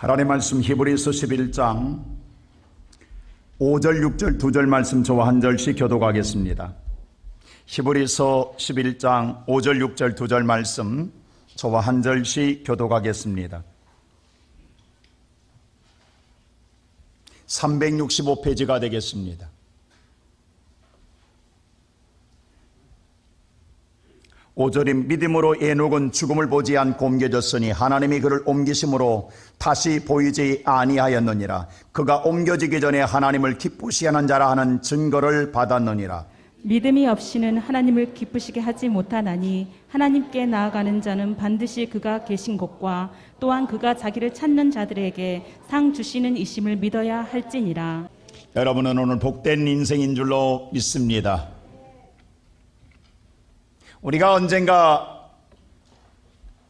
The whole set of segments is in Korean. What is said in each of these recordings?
하나님의 말씀 히브리서 11장 5절 6절 2절 말씀 저와 한 절씩 교독하겠습니다. 히브리서 11장 5절 6절 2절 말씀 저와 한 절씩 교독하겠습니다. 365페이지가 되겠습니다. 오절임 믿음으로 에녹은 죽음을 보지 않고 옮겨졌으니 하나님이 그를 옮기심으로 다시 보이지 아니하였느니라. 그가 옮겨지기 전에 하나님을 기쁘시게 하는 자라 하는 증거를 받았느니라. 믿음이 없이는 하나님을 기쁘시게 하지 못하나니 하나님께 나아가는 자는 반드시 그가 계신 곳과 또한 그가 자기를 찾는 자들에게 상 주시는 이심을 믿어야 할지니라. 여러분은 오늘 복된 인생인 줄로 믿습니다. 우리가 언젠가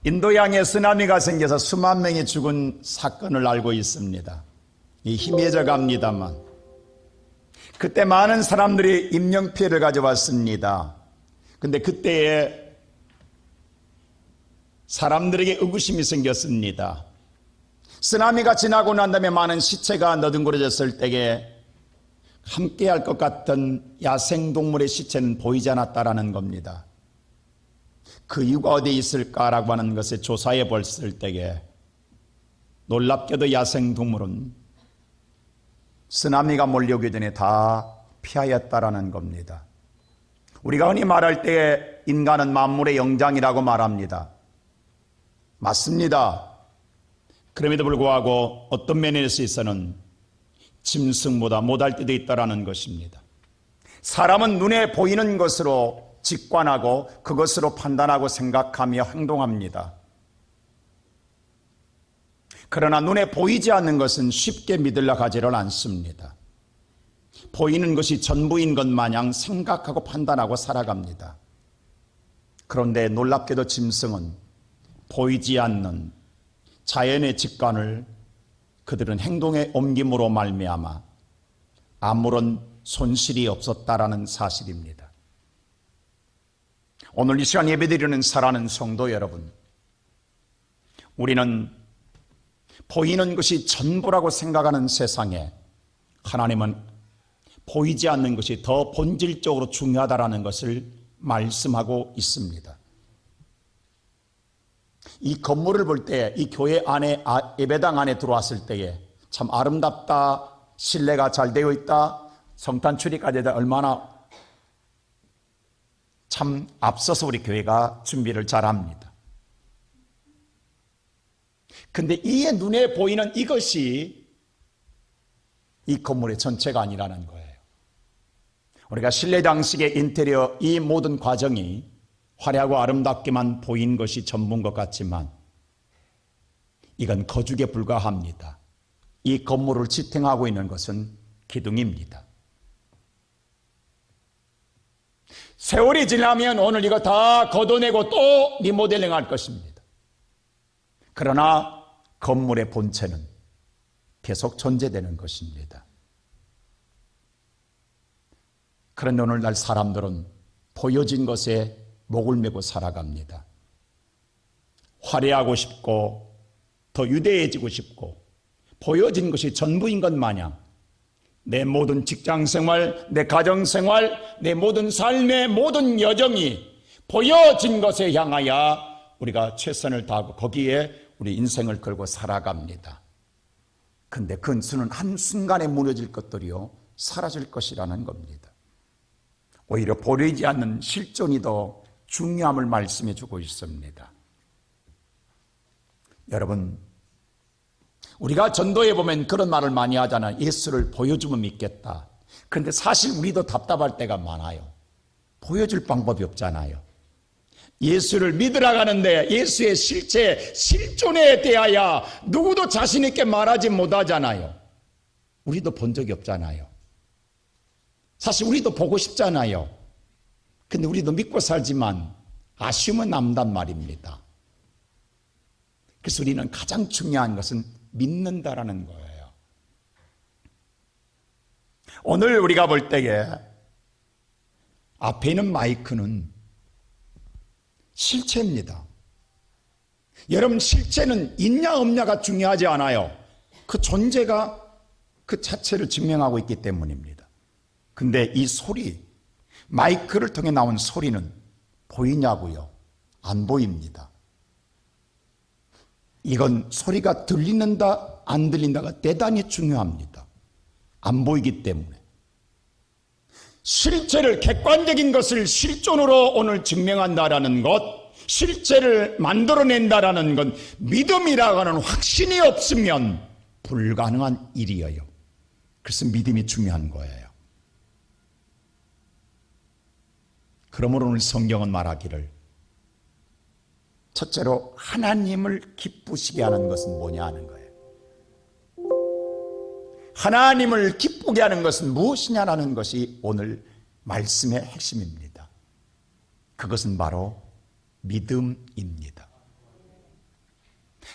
인도양에 쓰나미가 생겨서 수만 명이 죽은 사건을 알고 있습니다. 희미해져 갑니다만 그때 많은 사람들이 인명피해를 가져왔습니다. 근데 그때에 사람들에게 의구심이 생겼습니다. 쓰나미가 지나고 난 다음에 많은 시체가 너둥거려졌을 때에 함께할 것 같던 야생동물의 시체는 보이지 않았다라는 겁니다. 그 이유가 어디에 있을까라고 하는 것을 조사해 봤을 때에 놀랍게도 야생동물은 쓰나미가 몰려오기 전에 다 피하였다라는 겁니다. 우리가 흔히 말할 때 인간은 만물의 영장이라고 말합니다. 맞습니다. 그럼에도 불구하고 어떤 면에서 있어서는 짐승보다 못할 때도 있다라는 것입니다. 사람은 눈에 보이는 것으로 직관하고 그것으로 판단하고 생각하며 행동합니다. 그러나 눈에 보이지 않는 것은 쉽게 믿으려 하지를 않습니다. 보이는 것이 전부인 것 마냥 생각하고 판단하고 살아갑니다. 그런데 놀랍게도 짐승은 보이지 않는 자연의 직관을 그들은 행동에 옮김으로 말미암아 아무런 손실이 없었다라는 사실입니다. 오늘 이 시간 예배드리는 사랑하는 성도 여러분, 우리는 보이는 것이 전부라고 생각하는 세상에 하나님은 보이지 않는 것이 더 본질적으로 중요하다는 것을 말씀하고 있습니다. 이 건물을 볼 때, 이 교회 안에, 예배당 안에 들어왔을 때에 참 아름답다, 실내가 잘 되어 있다, 성탄 추리까지 얼마나 참 앞서서 우리 교회가 준비를 잘합니다. 근데 이에 눈에 보이는 이것이 이 건물의 전체가 아니라는 거예요. 우리가 실내 장식의 인테리어 이 모든 과정이 화려하고 아름답게만 보인 것이 전부인 것 같지만 이건 거죽에 불과합니다. 이 건물을 지탱하고 있는 것은 기둥입니다. 세월이 지나면 오늘 이거 다 걷어내고 또 리모델링 할 것입니다. 그러나 건물의 본체는 계속 존재되는 것입니다. 그런데 오늘날 사람들은 보여진 것에 목을 메고 살아갑니다. 화려하고 싶고 더 유대해지고 싶고 보여진 것이 전부인 것 마냥 내 모든 직장생활, 내 가정생활, 내 모든 삶의 모든 여정이 보여진 것에 향하여 우리가 최선을 다하고 거기에 우리 인생을 걸고 살아갑니다. 근데 그 수는 한순간에 무너질 것들이요 사라질 것이라는 겁니다. 오히려 보이지 않는 실존이 더 중요함을 말씀해 주고 있습니다. 여러분, 우리가 전도에 보면 그런 말을 많이 하잖아요. 예수를 보여주면 믿겠다. 그런데 사실 우리도 답답할 때가 많아요. 보여줄 방법이 없잖아요. 예수를 믿으러 가는데 예수의 실체, 실존에 대하여 누구도 자신 있게 말하지 못하잖아요. 우리도 본 적이 없잖아요. 사실 우리도 보고 싶잖아요. 근데 우리도 믿고 살지만 아쉬움은 남단 말입니다. 그래서 우리는 가장 중요한 것은 믿는다라는 거예요. 오늘 우리가 볼 때에 앞에 있는 마이크는 실체입니다. 여러분, 실체는 있냐 없냐가 중요하지 않아요. 그 존재가 그 자체를 증명하고 있기 때문입니다. 근데 이 소리, 마이크를 통해 나온 소리는 보이냐고요? 안 보입니다. 이건 소리가 들리는다, 안 들린다가 대단히 중요합니다. 안 보이기 때문에. 실체를, 객관적인 것을 실존으로 오늘 증명한다라는 것, 실체를 만들어낸다라는 건 믿음이라고 하는 확신이 없으면 불가능한 일이에요. 그래서 믿음이 중요한 거예요. 그러므로 오늘 성경은 말하기를, 첫째로 하나님을 기쁘시게 하는 것은 뭐냐 하는 거예요. 하나님을 기쁘게 하는 것은 무엇이냐라는 것이 오늘 말씀의 핵심입니다. 그것은 바로 믿음입니다.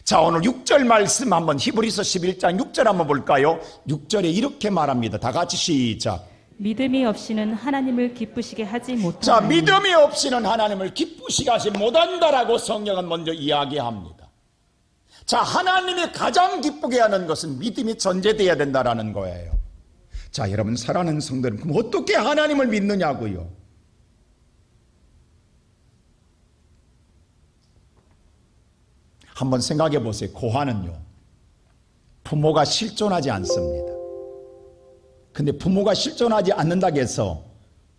자, 오늘 6절 말씀 한번, 히브리서 11장 6절 한번 볼까요? 6절에 이렇게 말합니다. 다 같이 시작. 믿음이 없이는 하나님을 기쁘시게 하지 못하나니. 자, 믿음이 없이는 하나님을 기쁘시게 하지 못한다라고 성경은 먼저 이야기합니다. 자, 하나님이 가장 기쁘게 하는 것은 믿음이 전제되어야 된다라는 거예요. 자, 여러분 사랑하는 성도들, 그럼 어떻게 하나님을 믿느냐고요? 한번 생각해 보세요. 고아는요, 부모가 실존하지 않습니다. 근데 부모가 실존하지 않는다고 해서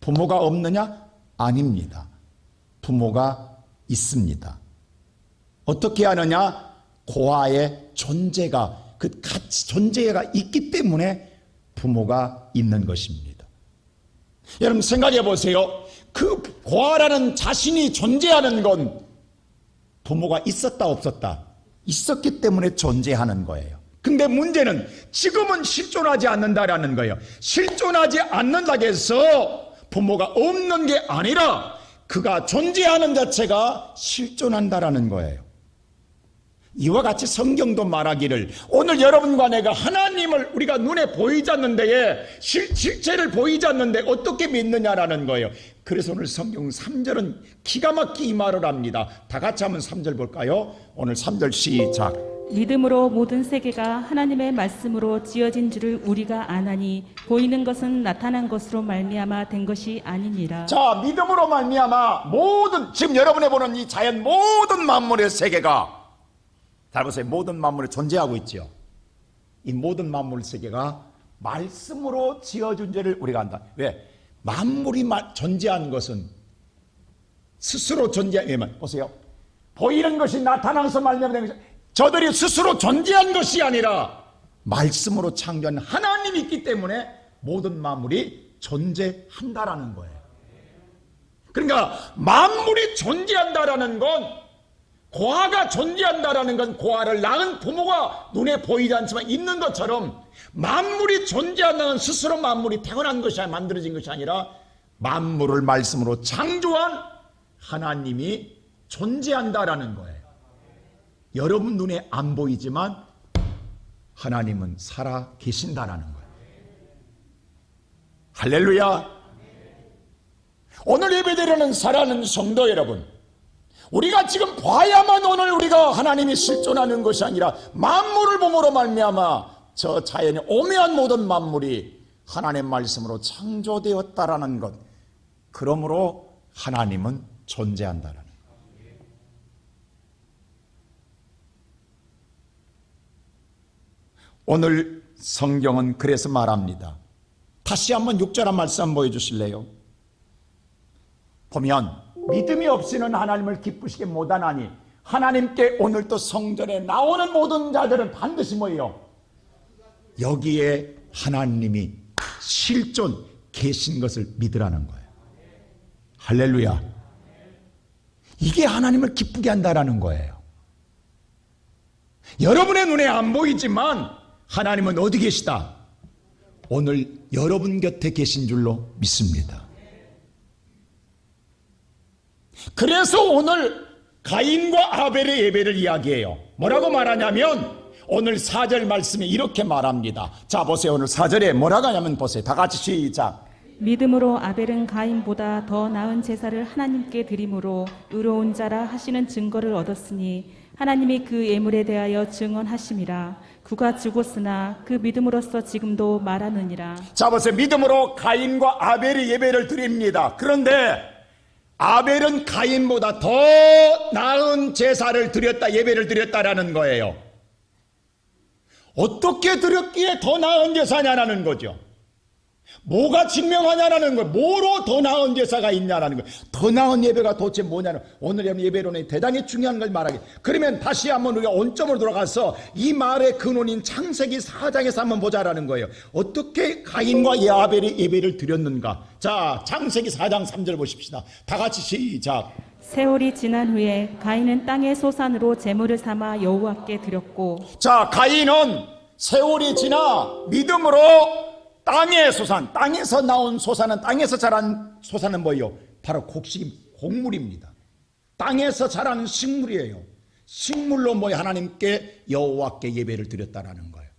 부모가 없느냐? 아닙니다. 부모가 있습니다. 어떻게 하느냐? 고아의 존재가, 그 가치, 존재가 있기 때문에 부모가 있는 것입니다. 여러분 생각해 보세요. 그 고아라는 자신이 존재하는 건 부모가 있었다 없었다? 있었기 때문에 존재하는 거예요. 근데 문제는 지금은 실존하지 않는다라는 거예요. 실존하지 않는다고 해서 부모가 없는 게 아니라 그가 존재하는 자체가 실존한다라는 거예요. 이와 같이 성경도 말하기를, 오늘 여러분과 내가 하나님을 우리가 눈에 보이지 않는 데에 실체를 보이지 않는데 어떻게 믿느냐라는 거예요. 그래서 오늘 성경 3절은 기가 막히게 이 말을 합니다. 다 같이 한번 3절 볼까요? 오늘 3절 시작. 믿음으로 모든 세계가 하나님의 말씀으로 지어진 줄을 우리가 아나니 보이는 것은 나타난 것으로 말미암아 된 것이 아니니라. 자, 믿음으로 말미암아 모든, 지금 여러분이 보는 이 자연 모든 만물의 세계가, 잘 보세요. 모든 만물이 존재하고 있죠. 이 모든 만물 세계가 말씀으로 지어준 죄를 우리가 안다. 왜? 만물이 존재한 것은 스스로 존재하면, 보세요. 보이는 것이 나타나서 말미암는 것이, 저들이 스스로 존재한 것이 아니라 말씀으로 창조한 하나님이 있기 때문에 모든 만물이 존재한다라는 거예요. 그러니까 만물이 존재한다라는 건, 고아가 존재한다라는 건 고아를 낳은 부모가 눈에 보이지 않지만 있는 것처럼, 만물이 존재한다는 스스로 만물이 태어난 것이 아니라 만들어진 것이 아니라 만물을 말씀으로 창조한 하나님이 존재한다라는 거예요. 여러분 눈에 안 보이지만 하나님은 살아 계신다라는 거예요. 할렐루야. 오늘 예배드리는 사랑하는 성도 여러분, 우리가 지금 봐야만 오늘 우리가 하나님이 실존하는 것이 아니라 만물을 봄으로 말미암아 저 자연의 오묘한 모든 만물이 하나님의 말씀으로 창조되었다라는 것, 그러므로 하나님은 존재한다라는 것. 오늘 성경은 그래서 말합니다. 다시 한번 6절 한 말씀 한번 보여주실래요? 보면 믿음이 없이는 하나님을 기쁘시게 못하나니, 하나님께 오늘 또 성전에 나오는 모든 자들은 반드시 뭐예요? 여기에 하나님이 실존 계신 것을 믿으라는 거예요. 할렐루야. 이게 하나님을 기쁘게 한다라는 거예요. 여러분의 눈에 안 보이지만 하나님은 어디 계시다? 오늘 여러분 곁에 계신 줄로 믿습니다. 그래서 오늘 가인과 아벨의 예배를 이야기해요. 뭐라고 말하냐면 오늘 4절 말씀에 이렇게 말합니다. 자, 보세요. 오늘 4절에 뭐라고 하냐면 보세요. 다 같이 시작. 믿음으로 아벨은 가인보다 더 나은 제사를 하나님께 드림으로 의로운 자라 하시는 증거를 얻었으니 하나님이 그 예물에 대하여 증언하심이라. 그가 죽었으나 그 믿음으로써 지금도 말하느니라. 자 보세요. 믿음으로 가인과 아벨이 예배를 드립니다. 그런데 아벨은 가인보다 더 나은 제사를 드렸다, 예배를 드렸다라는 거예요. 어떻게 드렸기에 더 나은 제사냐라는 거죠. 뭐가 증명하냐라는 거예요. 뭐로 더 나은 제사가 있냐라는 거예요. 더 나은 예배가 도대체 뭐냐는, 오늘 예배론이 대단히 중요한 걸 말하기. 그러면 다시 한번 우리가 원점으로 돌아가서 이 말의 근원인 창세기 4장에서 한번 보자라는 거예요. 어떻게 가인과 아벨이 예배를 드렸는가. 자, 창세기 4장 3절 보십시다. 다 같이 시작. 세월이 지난 후에 가인은 땅의 소산으로 제물을 삼아 여호와께 드렸고. 자, 가인은 세월이 지나 믿음으로 땅의 소산, 땅에서 나온 소산은, 땅에서 자란 소산은 뭐예요? 바로 곡물입니다. 땅에서 자란 식물이에요. 식물로 하나님께 여호와께 예배를 드렸다라는 거예요.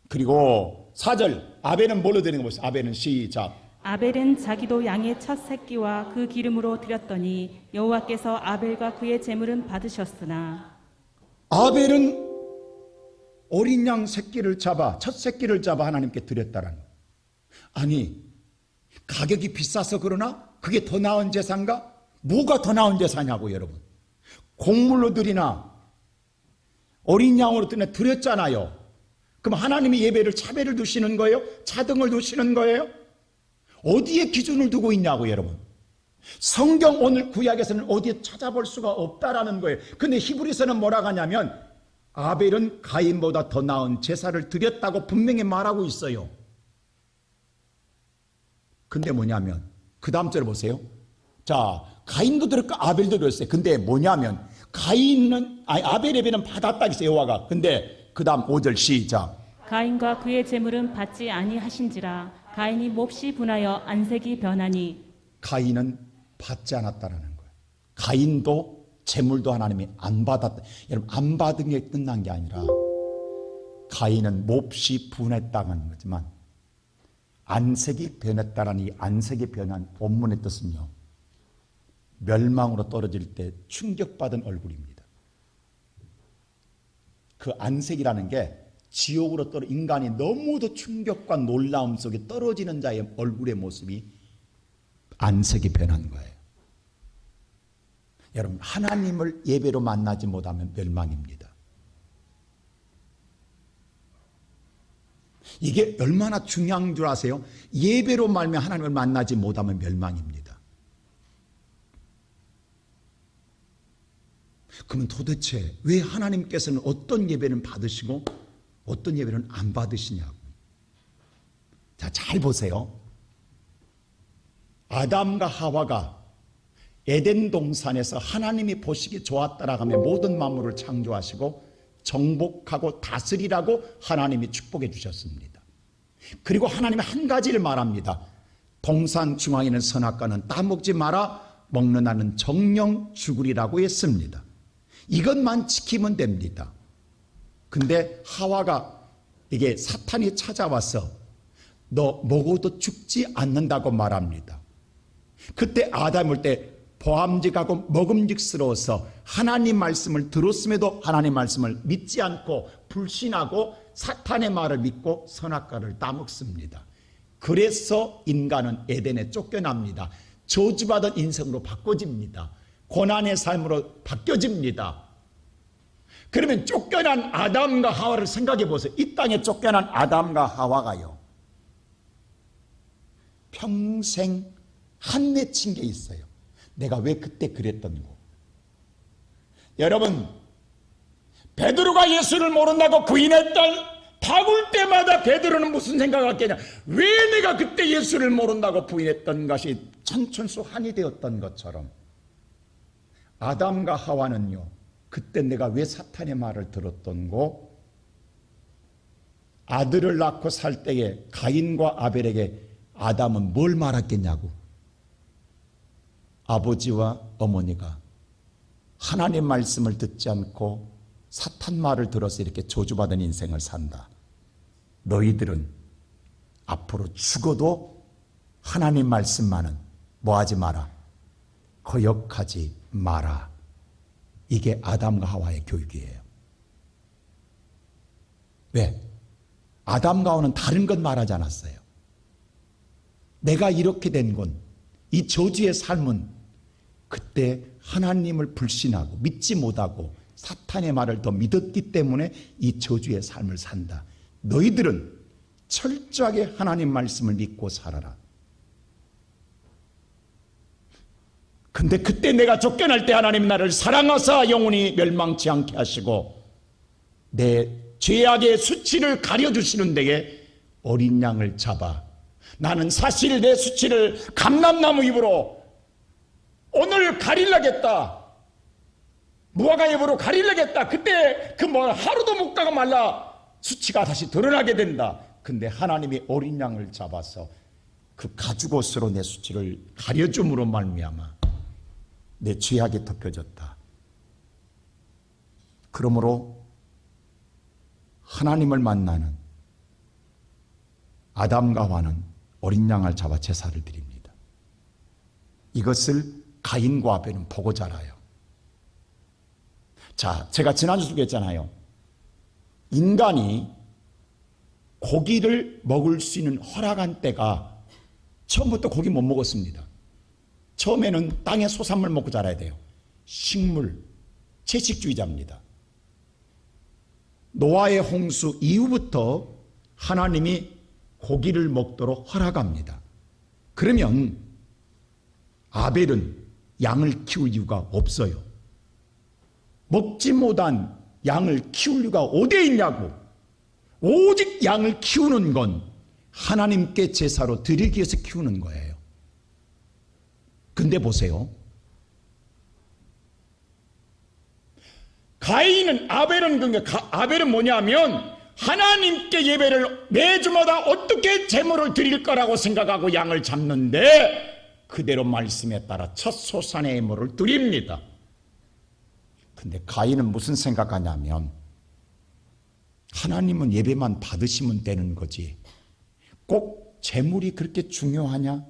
그리고 4절, 아벨은 뭘로 드리는 것이죠? 아벨은 시작. 아벨은 자기도 양의 첫 새끼와 그 기름으로 드렸더니 여호와께서 아벨과 그의 제물은 받으셨으나. 아벨은 어린 양 새끼를 잡아, 첫 새끼를 잡아 하나님께 드렸다라는 거예요. 아니, 가격이 비싸서 그러나 그게 더 나은 제사인가? 뭐가 더 나은 제사냐고 여러분. 곡물로 드리나 어린 양으로 드렸잖아요. 그럼 하나님이 예배를 차배를 두시는 거예요? 차등을 두시는 거예요? 어디에 기준을 두고 있냐고 여러분. 성경 오늘 구약에서는 어디에 찾아볼 수가 없다라는 거예요. 근데 히브리서는 뭐라고 하냐면 아벨은 가인보다 더 나은 제사를 드렸다고 분명히 말하고 있어요. 근데 뭐냐면 그 다음 절을 보세요. 자, 가인도 드렸고 아벨도 드렸어요. 근데 뭐냐면 아벨 예배는 받았다 했어요, 여호와가. 근데 그 다음 5절 시작. 가인과 그의 제물은 받지 아니하신지라. 가인이 몹시 분하여 안색이 변하니. 가인은 받지 않았다라는 거예요. 가인도 제물도 하나님이 안 받았다. 여러분, 안 받은 게 끝난 게 아니라 가인은 몹시 분했다는 거지만 안색이 변했다는 이 안색이 변한 본문의 뜻은요, 멸망으로 떨어질 때 충격받은 얼굴입니다. 그 안색이라는 게 지옥으로 인간이 너무도 충격과 놀라움 속에 떨어지는 자의 얼굴의 모습이 안색이 변한 거예요. 여러분, 하나님을 예배로 만나지 못하면 멸망입니다. 이게 얼마나 중요한 줄 아세요? 예배로 말면 하나님을 만나지 못하면 멸망입니다. 그러면 도대체 왜 하나님께서는 어떤 예배는 받으시고 어떤 예배는 안 받으시냐고. 자, 잘 보세요. 아담과 하와가 에덴 동산에서 하나님이 보시기 좋았다라고 하며 모든 만물을 창조하시고 정복하고 다스리라고 하나님이 축복해 주셨습니다. 그리고 하나님이 한 가지를 말합니다. 동산 중앙에 있는 선악과는 따먹지 마라. 먹는 아는 정령 죽으리라고 했습니다. 이것만 지키면 됩니다. 근데 하와가, 이게 사탄이 찾아와서 너 먹어도 죽지 않는다고 말합니다. 그때 아담 올 때 보암직하고 먹음직스러워서 하나님 말씀을 들었음에도 하나님 말씀을 믿지 않고 불신하고 사탄의 말을 믿고 선악과를 따먹습니다. 그래서 인간은 에덴에 쫓겨납니다. 저주받은 인생으로 바꿔집니다. 고난의 삶으로 바뀌어집니다. 그러면 쫓겨난 아담과 하와를 생각해 보세요. 이 땅에 쫓겨난 아담과 하와가요, 평생 한 맺힌 게 있어요. 내가 왜 그때 그랬던 거. 여러분, 베드로가 예수를 모른다고 부인했던 다굴 때마다 베드로는 무슨 생각을 했냐. 왜 내가 그때 예수를 모른다고 부인했던 것이 천천수 한이 되었던 것처럼 아담과 하와는요, 그때 내가 왜 사탄의 말을 들었던고. 아들을 낳고 살 때에 가인과 아벨에게 아담은 뭘 말했겠냐고. 아버지와 어머니가 하나님 말씀을 듣지 않고 사탄 말을 들어서 이렇게 저주받은 인생을 산다. 너희들은 앞으로 죽어도 하나님 말씀만은 뭐하지 마라, 거역하지 마라. 이게 아담과 하와의 교육이에요. 왜? 아담과 하와는 다른 것 말하지 않았어요. 내가 이렇게 된 건, 이 저주의 삶은 그때 하나님을 불신하고 믿지 못하고 사탄의 말을 더 믿었기 때문에 이 저주의 삶을 산다. 너희들은 철저하게 하나님 말씀을 믿고 살아라. 근데 그때 내가 쫓겨날 때 하나님 나를 사랑하사 영원히 멸망치 않게 하시고 내 죄악의 수치를 가려주시는 데에 어린 양을 잡아 나는 사실 내 수치를 감람나무 잎으로 오늘 가리려겠다. 무화과 잎으로 가리려겠다. 그때 그 뭐 하루도 못 가고 말라 수치가 다시 드러나게 된다. 근데 하나님이 어린 양을 잡아서 그 가죽옷으로 내 수치를 가려줌으로 말미암아 내 죄악이 덮여졌다. 그러므로 하나님을 만나는 아담과 하와는 어린 양을 잡아 제사를 드립니다. 이것을 가인과 아벨은 보고 자라요. 자, 제가 지난주 얘기했잖아요. 인간이 고기를 먹을 수 있는 허락한 때가 처음부터 고기 못 먹었습니다. 처음에는 땅의 소산물 먹고 자라야 돼요. 식물, 채식주의자입니다. 노아의 홍수 이후부터 하나님이 고기를 먹도록 허락합니다. 그러면 아벨은 양을 키울 이유가 없어요. 먹지 못한 양을 키울 이유가 어디에 있냐고. 오직 양을 키우는 건 하나님께 제사로 드리기 위해서 키우는 거예요. 근데 보세요. 가인은 아벨은 뭐냐면 하나님께 예배를 매주마다 어떻게 제물을 드릴 거라고 생각하고 양을 잡는데 그대로 말씀에 따라 첫 소산의 예물을 드립니다. 근데 가인은 무슨 생각하냐면 하나님은 예배만 받으시면 되는 거지 꼭 제물이 그렇게 중요하냐?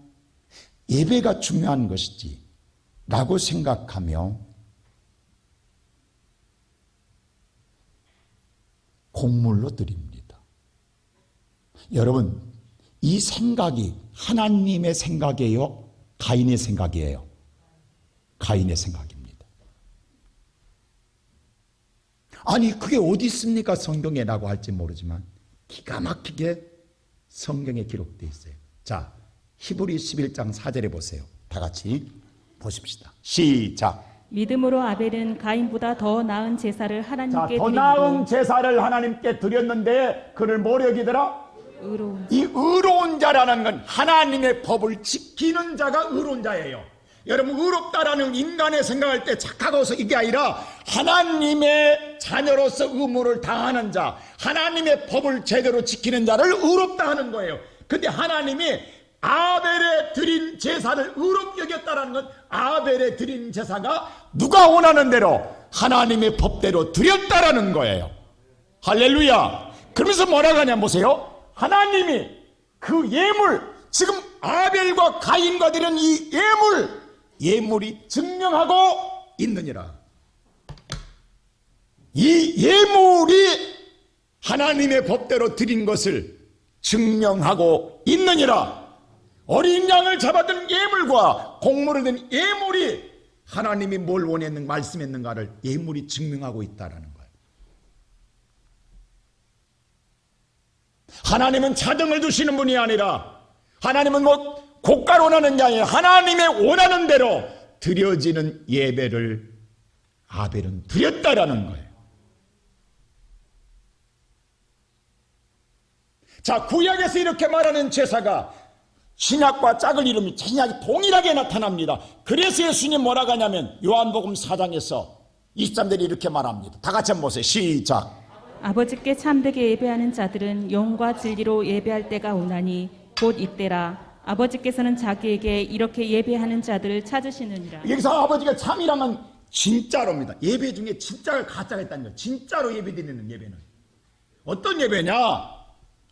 예배가 중요한 것이지 라고 생각하며 곡물로 드립니다. 여러분, 이 생각이 하나님의 생각이에요? 가인의 생각이에요? 가인의 생각입니다. 아니 그게 어디 있습니까? 성경에 라고 할지 모르지만 기가 막히게 성경에 기록되어 있어요. 자, 히브리 11장 4절에 보세요. 다 같이 보십시다. 시작. 믿음으로 아벨은 가인보다 더 나은 제사를 하나님께 더 나은 제사를 하나님께 드렸는데 그를 뭐라 여기더라? 의로운 이 의로운 자라는 건 하나님의 법을 지키는 자가 의로운 자예요. 여러분, 의롭다라는 인간의 생각할 때 착하고서 이게 아니라 하나님의 자녀로서 의무를 다하는 자, 하나님의 법을 제대로 지키는 자를 의롭다 하는 거예요. 근데 하나님이 아벨에 드린 제사를 의롭게 여겼다는 건 아벨에 드린 제사가 누가 원하는 대로 하나님의 법대로 드렸다라는 거예요. 할렐루야. 그러면서 뭐라고 하냐 보세요. 하나님이 그 예물, 지금 아벨과 가인과 드린 이 예물이 증명하고 있느니라. 이 예물이 하나님의 법대로 드린 것을 증명하고 있느니라. 어린 양을 잡아든 예물과 곡물을 든 예물이 하나님이 뭘 원했는가 말씀했는가를 예물이 증명하고 있다는 거예요. 하나님은 자등을 두시는 분이 아니라 하나님은 뭐 고가를 원하는 게 아니라 하나님의 원하는 대로 드려지는 예배를 아벨은 드렸다라는 거예요. 자, 구약에서 이렇게 말하는 제사가 신약과 짝을 이루면 신약이 동일하게 나타납니다. 그래서 예수님 뭐라고 하냐면 요한복음 4장에서 23절에 이렇게 말합니다. 다 같이 한번 보세요. 시작. 아버지께 참되게 예배하는 자들은 영과 진리로 예배할 때가 오나니 곧 이때라. 아버지께서는 자기에게 이렇게 예배하는 자들을 찾으시느니라. 여기서 아버지가 참이라면 진짜로입니다. 예배 중에 진짜가 가짜가 있다는 거예요. 진짜로 예배드리는 예배는 어떤 예배냐?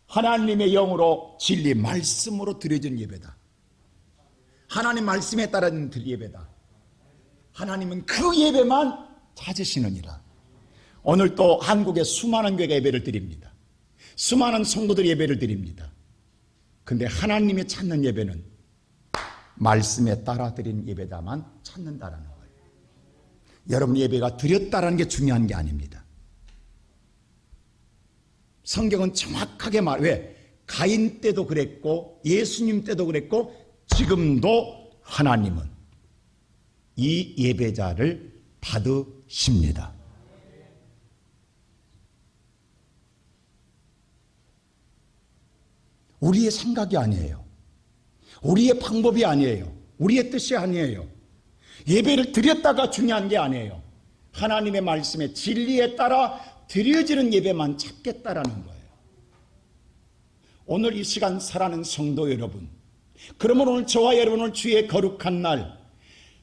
하나님의 영으로 진리 말씀으로 드려진 예배다. 하나님 말씀에 따른 예배다. 하나님은 그 예배만 찾으시느니라. 오늘 또 한국에 수많은 교회가 예배를 드립니다. 수많은 성도들이 예배를 드립니다. 근데 하나님이 찾는 예배는 말씀에 따라 드린 예배다만 찾는다라는 거예요. 여러분 예배가 드렸다라는 게 중요한 게 아닙니다. 성경은 정확하게 왜? 가인 때도 그랬고 예수님 때도 그랬고 지금도 하나님은 이 예배자를 받으십니다. 우리의 생각이 아니에요. 우리의 방법이 아니에요. 우리의 뜻이 아니에요. 예배를 드렸다가 중요한 게 아니에요. 하나님의 말씀의 진리에 따라 드려지는 예배만 찾겠다라는 거예요. 오늘 이 시간 살아가는 성도 여러분, 그러면 오늘 저와 여러분을 주의 거룩한 날,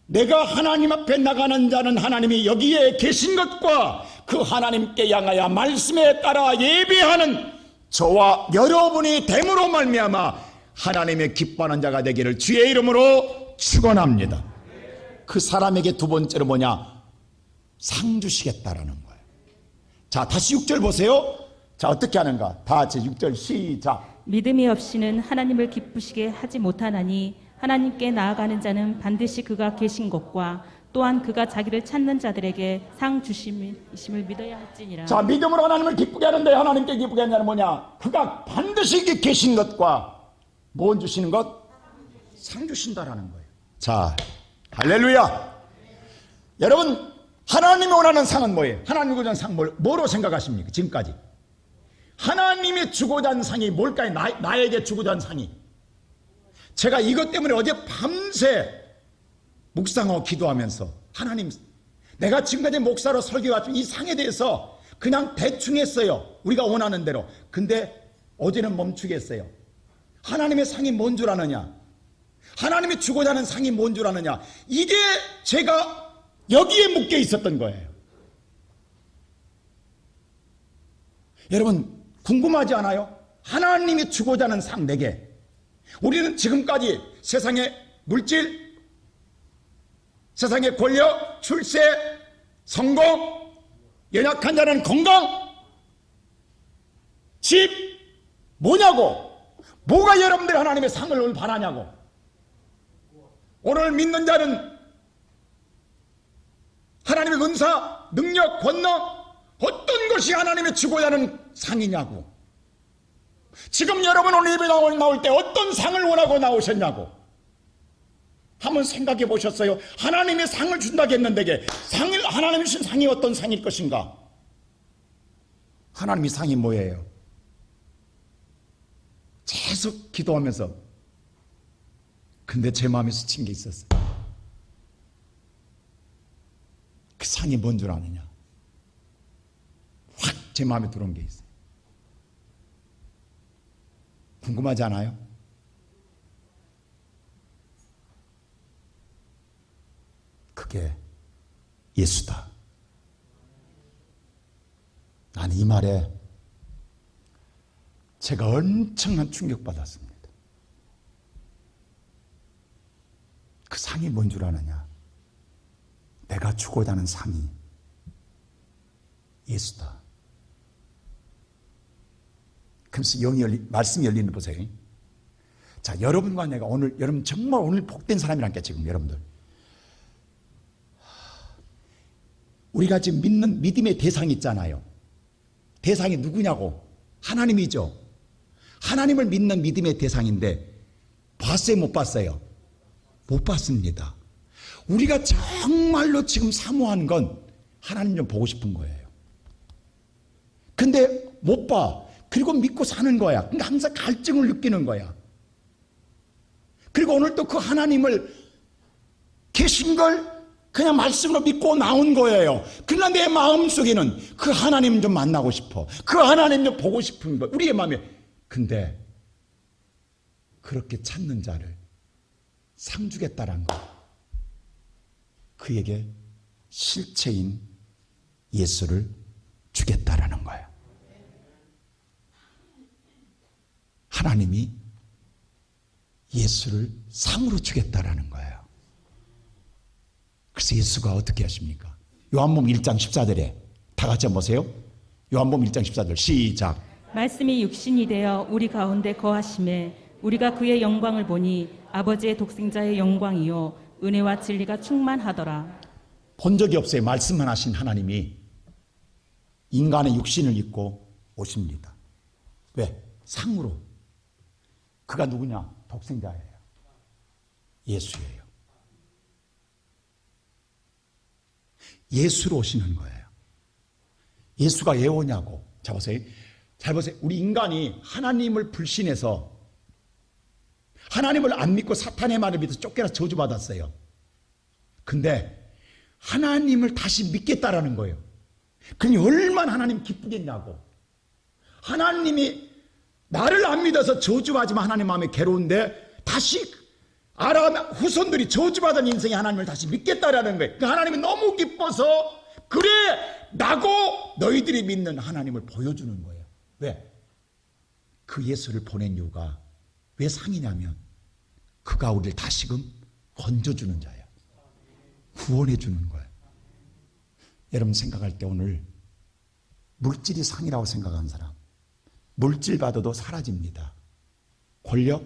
내가 하나님 앞에 나가는 자는 하나님이 여기에 계신 것과 그 하나님께 향하여 말씀에 따라 예배하는 저와 여러분이 됨으로 말미암아 하나님의 기뻐하는 자가 되기를 주의 이름으로 축원합니다. 그 사람에게 두 번째로 뭐냐? 상 주시겠다라는 거예요. 자, 다시 6절 보세요. 자, 어떻게 하는가? 다 같이 6절 시작. 믿음이 없이는 하나님을 기쁘시게 하지 못하나니 하나님께 나아가는 자는 반드시 그가 계신 것과 또한 그가 자기를 찾는 자들에게 상 주심을 믿어야 할지니라. 자, 믿음으로 하나님을 기쁘게 하는데 하나님께 기쁘게 하는 자는 뭐냐? 그가 반드시 계신 것과 뭔 주시는 것? 상 주신다라는 거예요. 자, 할렐루야. 여러분, 하나님이 원하는 상은 뭐예요? 하나님이 원하는 상 뭐로 생각하십니까? 지금까지 하나님이 주고자 하는 상이 뭘까요? 나에게 주고자 하는 상이. 제가 이것 때문에 어제 밤새 묵상하고 기도하면서 하나님, 내가 지금까지 목사로 설교해왔지만 이 상에 대해서 그냥 대충 했어요. 우리가 원하는 대로. 근데 어제는 멈추겠어요. 하나님의 상이 뭔 줄 아느냐? 하나님이 주고자 하는 상이 뭔 줄 아느냐? 이게 제가 여기에 묶여 있었던 거예요. 여러분 궁금하지 않아요? 하나님이 주고자 하는 상 4개. 우리는 지금까지 세상의 물질, 세상의 권력, 출세, 성공, 연약한 자는 건강, 집, 뭐냐고? 뭐가 여러분들 하나님의 상을 오늘 바라냐고? 오늘 믿는 자는 하나님의 은사, 능력, 권능, 어떤 것이 하나님의 주고자 하는 상이냐고? 지금 여러분 오늘 예배 나올 때 어떤 상을 원하고 나오셨냐고? 한번 생각해 보셨어요? 하나님의 상을 준다고 했는데 하나님이 주신 상이 어떤 상일 것인가? 하나님의 상이 뭐예요? 계속 기도하면서 근데 제 마음에 스친 게 있었어요. 그 상이 뭔 줄 아느냐? 확 제 마음에 들어온 게 있어요. 궁금하지 않아요? 그게 예수다. 나는 이 말에 제가 엄청난 충격받았습니다. 그 상이 뭔 줄 아느냐? 내가 주고자 하는 상이 예수다. 그래서 말씀이 열리는 보세요. 자, 여러분과 내가 오늘, 여러분 정말 오늘 복된 사람이란 게 지금 여러분들. 우리가 지금 믿는 믿음의 대상이 있잖아요. 대상이 누구냐고? 하나님이죠. 하나님을 믿는 믿음의 대상인데 봤어요? 못 봤어요? 못 봤습니다. 우리가 정말로 지금 사모하는 건 하나님 좀 보고 싶은 거예요. 근데 못 봐. 그리고 믿고 사는 거야. 그러니까 항상 갈증을 느끼는 거야. 그리고 오늘 또 그 하나님을 계신 걸 그냥 말씀으로 믿고 나온 거예요. 그러나 내 마음속에는 그 하나님 좀 만나고 싶어. 그 하나님 좀 보고 싶은 거. 우리의 마음에. 근데 그렇게 찾는 자를 상 주겠다라는 거. 그에게 실체인 예수를 주겠다라는 거예요. 하나님이 예수를 상으로 주겠다라는 거예요. 그래서 예수가 어떻게 하십니까? 요한복음 1장 14절에 다 같이 한번 보세요. 요한복음 1장 14절 시작. 말씀이 육신이 되어 우리 가운데 거하심에 우리가 그의 영광을 보니 아버지의 독생자의 영광이요 은혜와 진리가 충만하더라. 본 적이 없어요. 말씀만 하신 하나님이 인간의 육신을 입고 오십니다. 왜? 상으로. 그가 누구냐? 독생자예요. 예수예요. 예수로 오시는 거예요. 예수가 왜 오냐고. 자 보세요. 잘 보세요. 우리 인간이 하나님을 불신해서 하나님을 안 믿고 사탄의 말을 믿어서 쫓겨나서 저주받았어요. 근데 하나님을 다시 믿겠다라는 거예요. 그러니 얼마나 하나님 기쁘겠냐고. 하나님이 나를 안 믿어서 저주하지만 하나님 마음에 괴로운데 다시 아람 후손들이 저주받은 인생에 하나님을 다시 믿겠다라는 거예요. 그 하나님이 너무 기뻐서 그래 나고 너희들이 믿는 하나님을 보여주는 거예요. 왜? 그 예수를 보낸 이유가 왜 상이냐면 그가 우리를 다시금 건져주는 자예요. 구원해 주는 거예요. 여러분 생각할 때 오늘 물질이 상이라고 생각하는 사람, 물질 받아도 사라집니다. 권력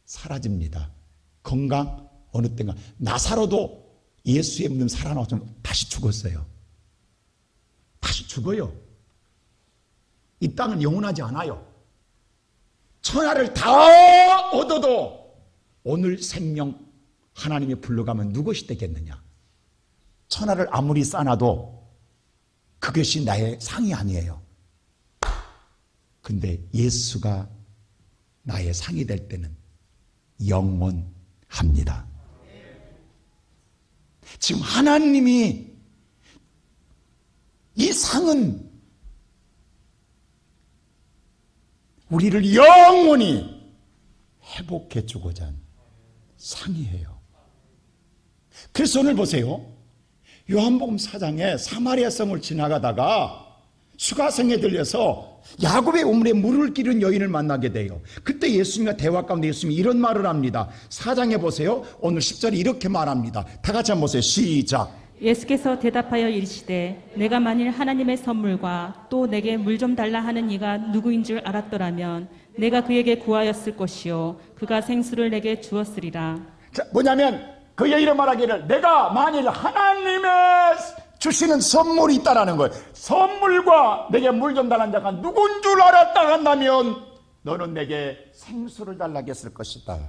사라집니다. 건강 어느 때인가 나사로도 예수의 믿음 살아나서 다시 죽었어요. 다시 죽어요. 이 땅은 영원하지 않아요. 천하를 다 얻어도 오늘 생명 하나님이 불러가면 누구시 되겠느냐? 천하를 아무리 쌓아도 그것이 나의 상이 아니에요. 근데 예수가 나의 상이 될 때는 영원합니다. 지금 하나님이 이 상은 우리를 영원히 회복해 주고자 한 상이에요. 그래서 오늘 보세요. 요한복음 4장에 사마리아 성을 지나가다가 수가성에 들려서 야곱의 우물에 물을 끼는 여인을 만나게 돼요. 그때 예수님과 대화 가운데 예수님이 이런 말을 합니다. 4장에 보세요. 오늘 10절에 이렇게 말합니다. 다 같이 한번 보세요. 시작. 예수께서 대답하여 이르시되 내가 만일 하나님의 선물과 또 내게 물 좀 달라 하는 이가 누구인 줄 알았더라면 내가 그에게 구하였을 것이요 그가 생수를 내게 주었으리라. 자, 뭐냐면 그 여인은 말하기를 내가 만일 하나님의 주시는 선물이 있다라는 거예요. 선물과 내게 물 좀 달라는 자가 누군 줄 알았다 한다면 너는 내게 생수를 달라고 했을 것이다.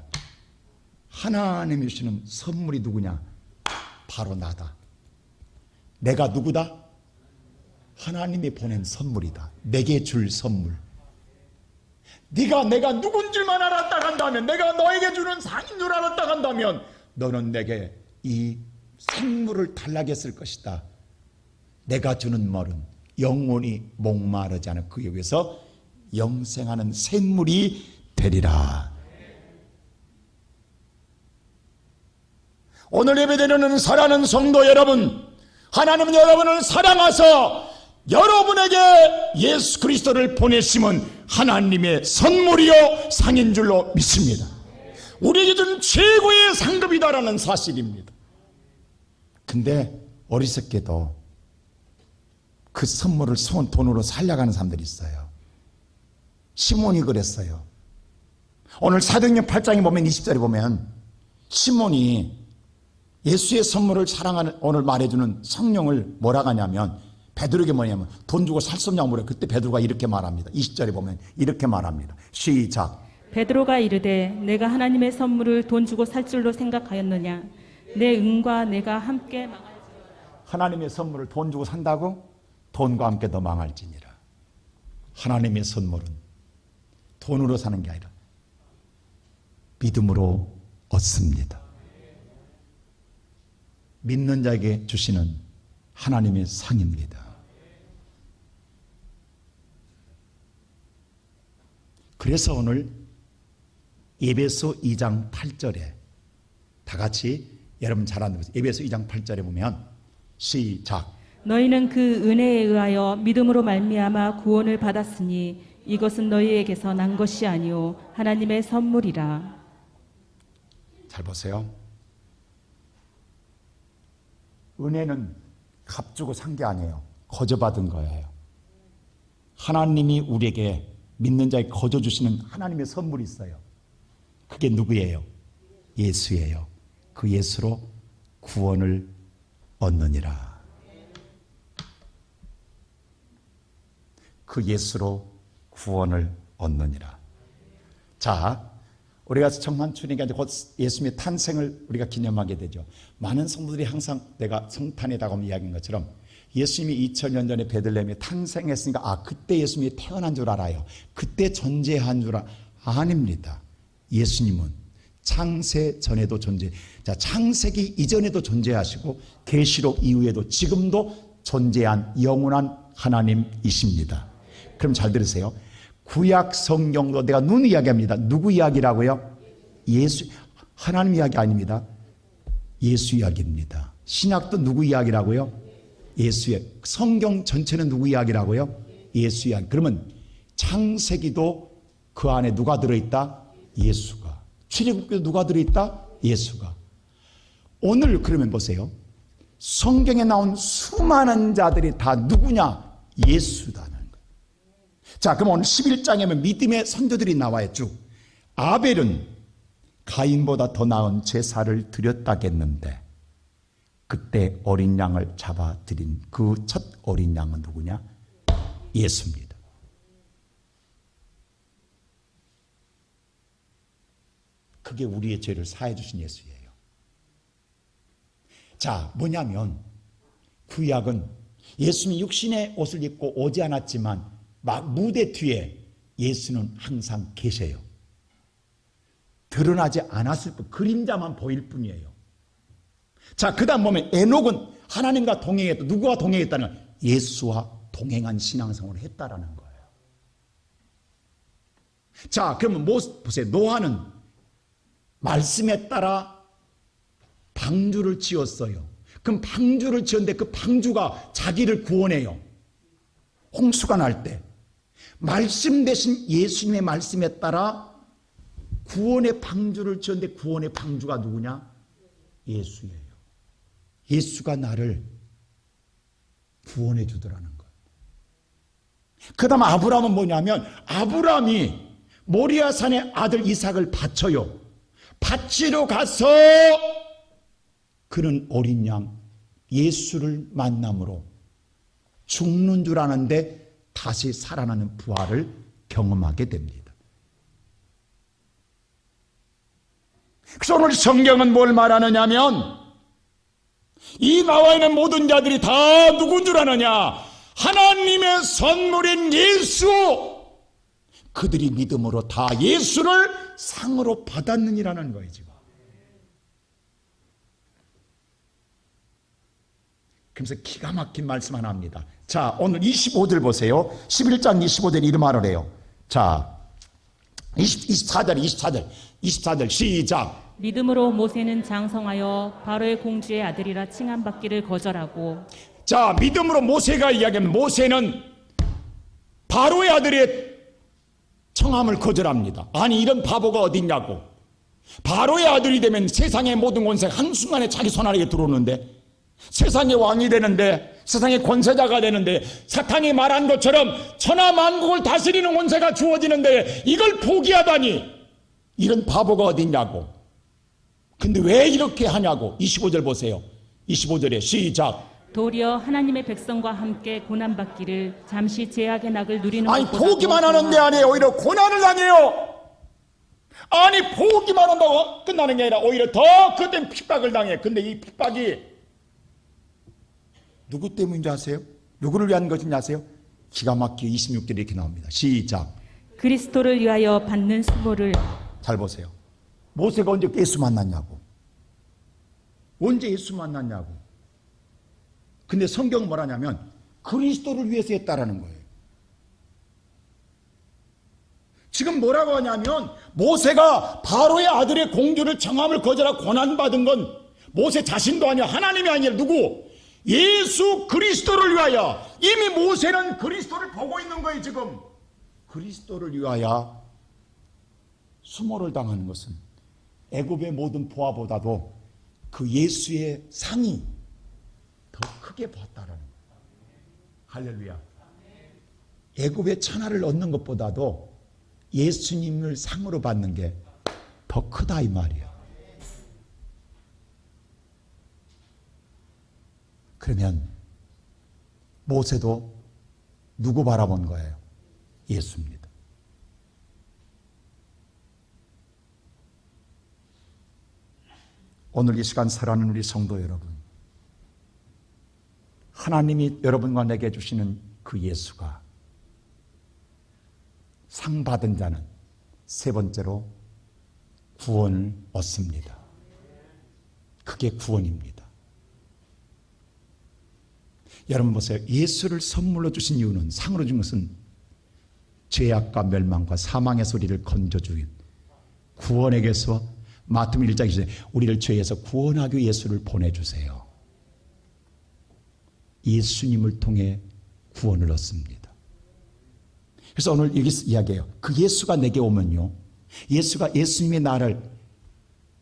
하나님이 주시는 선물이 누구냐? 바로 나다. 내가 누구다? 하나님이 보낸 선물이다. 내게 줄 선물. 네가 내가 누군 줄만 알았다 한다면, 내가 너에게 주는 상인 줄 알았다 한다면 너는 내게 이 생물을 달라고 했을 것이다. 내가 주는 말은 영원히 목마르지 않은 그 역에서 영생하는 샘물이 되리라. 오늘 예배드리는 사랑하는 성도 여러분, 하나님은 여러분을 사랑하셔 여러분에게 예수 그리스도를 보내심은 하나님의 선물이요 상인 줄로 믿습니다. 우리에게 준 최고의 상급이다라는 사실입니다. 근데 어리석게도 그 선물을 손 돈으로 살려가는 사람들이 있어요. 시몬이 그랬어요. 오늘 사도행전 8장에 보면 20절에 보면 시몬이 예수의 선물을 사랑하는 오늘 말해주는 성령을 뭐라고 하냐면 베드로에게 뭐냐면 돈 주고 살 수 없냐고 물어요. 그때 베드로가 이렇게 말합니다. 20절에 보면 이렇게 말합니다. 시작. 베드로가 이르되 내가 하나님의 선물을 돈 주고 살 줄로 생각하였느냐? 내 은과 내가 함께 망할지니라. 하나님의 선물을 돈 주고 산다고? 돈과 함께 더 망할지니라. 하나님의 선물은 돈으로 사는 게 아니라 믿음으로 얻습니다. 믿는 자에게 주시는 하나님의 상입니다. 그래서 오늘 에베소 2장 8절에 다 같이 여러분 잘 아는 것을 에베소 2장 8절에 보면 시작. 너희는 그 은혜에 의하여 믿음으로 말미암아 구원을 받았으니 이것은 너희에게서 난 것이 아니요 하나님의 선물이라. 잘 보세요. 은혜는 값주고 산 게 아니에요. 거저 받은 거예요. 하나님이 우리에게 믿는 자에 거저 주시는 하나님의 선물이 있어요. 그게 누구예요? 예수예요. 그 예수로 구원을 얻느니라. 그 예수로 구원을 얻느니라. 자, 우리가 청만추니까 이제 곧 예수님의 탄생을 우리가 기념하게 되죠. 많은 성도들이 항상 내가 성탄에 다가오면 이야기한 것처럼 예수님이 2000년 전에 베들레헴에 탄생했으니까 그때 예수님이 태어난 줄 알아요. 그때 존재한 줄 아닙니다. 예수님은 창세 전에도 자, 창세기 이전에도 존재하시고 계시록 이후에도 지금도 존재한 영원한 하나님이십니다. 그럼 잘 들으세요. 구약 성경도 내가 눈 이야기합니다. 누구 이야기라고요? 예수, 하나님 이야기 아닙니다. 예수 이야기입니다. 신약도 누구 이야기라고요? 예수의. 성경 전체는 누구 이야기라고요? 예수 이야기. 그러면 창세기도 그 안에 누가 들어있다? 예수가. 출애굽기도 누가 들어있다? 예수가. 오늘 그러면 보세요. 성경에 나온 수많은 자들이 다 누구냐? 예수다는 거예요. 자, 그럼 오늘 11장에 보면 믿음의 선조들이 나와요. 쭉. 아벨은 가인보다 더 나은 제사를 드렸다겠는데 그때 어린 양을 잡아 드린 그 첫 어린 양은 누구냐? 예수입니다. 그게 우리의 죄를 사해 주신 예수예요. 자, 뭐냐면 구약은 예수님이 육신의 옷을 입고 오지 않았지만 막 무대 뒤에 예수는 항상 계세요. 드러나지 않았을 뿐, 그림자만 보일 뿐이에요. 자, 그 다음 보면 에녹은 하나님과 동행했다. 누구와 동행했다는? 예수와 동행한 신앙생활을 했다라는 거예요. 자, 그러면 보세요. 노아는 말씀에 따라 방주를 지었어요. 그럼 방주를 지었는데 그 방주가 자기를 구원해요. 홍수가 날 때. 말씀 대신 예수님의 말씀에 따라 구원의 방주를 지었는데 구원의 방주가 누구냐? 예수예요. 예수가 나를 구원해 주더라는 거예요. 그 다음 아브라함은 뭐냐면 아브라함이 모리아산의 아들 이삭을 바쳐요. 바치러 가서 그는 어린 양 예수를 만남으로 죽는 줄 아는데 다시 살아나는 부활을 경험하게 됩니다. 그래서 오늘 성경은 뭘 말하느냐면 이 나와 있는 모든 자들이 다 누군 줄 아느냐? 하나님의 선물인 예수. 그들이 믿음으로 다 예수를 상으로 받았느니라는 거예요. 지금. 그래서 기가 막힌 말씀 하나 합니다. 자, 오늘 25절 보세요. 11장 25절 이런 말을 해요. 자, 24절 시작. 믿음으로 모세는 장성하여 바로의 공주의 아들이라 칭함받기를 거절하고. 자, 믿음으로 모세가 이야기하면 모세는 바로의 아들의 청함을 거절합니다. 아니, 이런 바보가 어딨냐고. 바로의 아들이 되면 세상의 모든 권세가 한순간에 자기 손 안에 들어오는데, 세상의 왕이 되는데, 세상의 권세자가 되는데, 사탄이 말한 것처럼 천하만국을 다스리는 권세가 주어지는데 이걸 포기하다니, 이런 바보가 어딨냐고. 근데 왜 이렇게 하냐고. 25절 보세요. 25절에 시작. 도리어 하나님의 백성과 함께 고난받기를 잠시 제약의 낙을 누리는 아니, 것보다 포기만 하는 게 아니에요. 오히려 고난을 당해요. 아니, 포기만 한다고 끝나는 게 아니라 오히려 더 그땐 핍박을 당해. 근데 이 핍박이 누구 때문인지 아세요? 누구를 위한 것인지 아세요? 기가 막히게 26절에 이렇게 나옵니다. 시작. 그리스도를 위하여 받는 수모를. 잘 보세요. 모세가 언제 예수 만났냐고. 언제 예수 만났냐고. 근데 성경은 뭐라냐면 그리스도를 위해서 했다라는 거예요. 지금 뭐라고 하냐면 모세가 바로의 아들의 공주를 정함을 거절하고 고난받은 건 모세 자신도 아니야. 하나님이 아니라 누구? 예수 그리스도를 위하여. 이미 모세는 그리스도를 보고 있는 거예요. 지금 그리스도를 위하여 수모를 당하는 것은 애굽의 모든 보화보다도 그 예수의 상이 더 크게 봤다라는 거예요. 할렐루야. 애굽의 천하를 얻는 것보다도 예수님을 상으로 받는 게 더 크다 이 말이에요. 그러면 모세도 누구 바라본 거예요? 예수입니다. 오늘 이 시간 살아가는 우리 성도 여러분, 하나님이 여러분과 내게 주시는 그 예수가 상 받은 자는 세 번째로 구원을 얻습니다. 그게 구원입니다. 여러분 보세요. 예수를 선물로 주신 이유는, 상으로 준 것은 죄악과 멸망과 사망의 소리를 건져주인 구원에게서 마태복음 1장 20절에 우리를 죄에서 구원하기 위해 예수를 보내주세요. 예수님을 통해 구원을 얻습니다. 그래서 오늘 여기서 이야기해요. 그 예수가 내게 오면요, 예수님이 나를,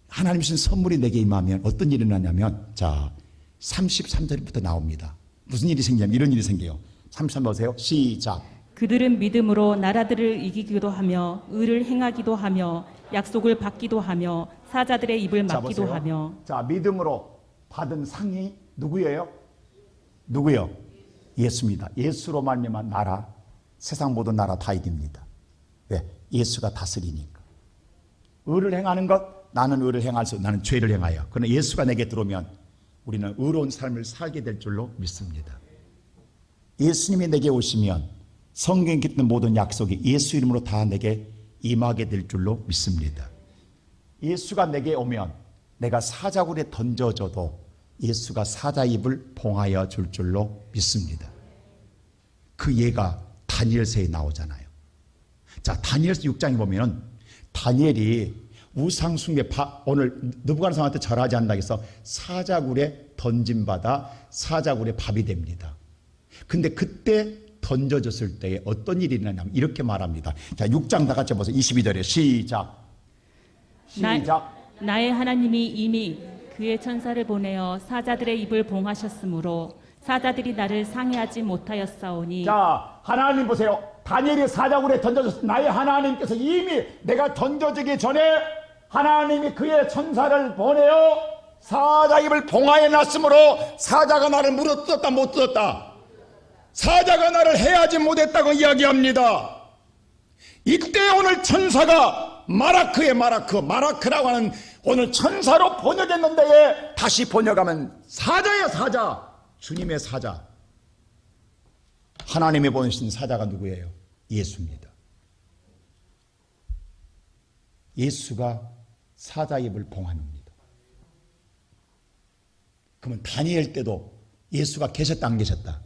하나님 주신 선물이 내게 임하면 어떤 일이 나냐면, 자 33절부터 나옵니다. 무슨 일이 생기냐면 이런 일이 생겨요. 33절 보세요. 시작. 그들은 믿음으로 나라들을 이기기도 하며 의를 행하기도 하며 약속을 받기도 하며 사자들의 입을 막기도 보세요. 하며. 자, 믿음으로 받은 상이 누구예요? 누구요? 예수입니다. 예수로 말미암아 나라, 세상 모든 나라 다 이깁니다. 왜? 예수가 다스리니까. 의를 행하는 것, 나는 의를 행할 수, 나는 죄를 행하여. 그러나 예수가 내게 들어오면 우리는 의로운 삶을 살게 될 줄로 믿습니다. 예수님이 내게 오시면 성경에 있는 모든 약속이 예수 이름으로 다 내게 임하게 될 줄로 믿습니다. 예수가 내게 오면 내가 사자굴에 던져져도 예수가 사자 입을 봉하여 줄 줄로 믿습니다. 그 예가 다니엘서에 나오잖아요. 자, 다니엘서 6장에 보면 다니엘이 우상숭배, 오늘 느부갓네살한테 절하지 않는다 해서 사자굴에 던짐받아 사자굴의 밥이 됩니다. 근데 그때 던져졌을 때에 어떤 일이 일어나냐면 이렇게 말합니다. 자, 6장 다 같이 보세요. 22절에 시작. 나의 하나님이 이미 그의 천사를 보내어 사자들의 입을 봉하셨으므로 사자들이 나를 상해하지 못하였사오니. 자, 하나님 보세요. 다니엘이 사자굴에 던져졌을 때 나의 하나님께서 이미 내가 던져지기 전에 하나님이 그의 천사를 보내어 사자 입을 봉하여 놨으므로 사자가 나를 물어뜯었다 못 뜯었다. 사자가 나를 해하지 못했다고 이야기합니다. 이때 오늘 천사가 마라크라고 하는 오늘 천사로 번역했는데 다시 번역하면 사자야 사자. 주님의 사자. 하나님이 보내신 사자가 누구예요? 예수입니다. 예수가 사자 입을 봉합니다. 그러면 다니엘 때도 예수가 계셨다 안 계셨다?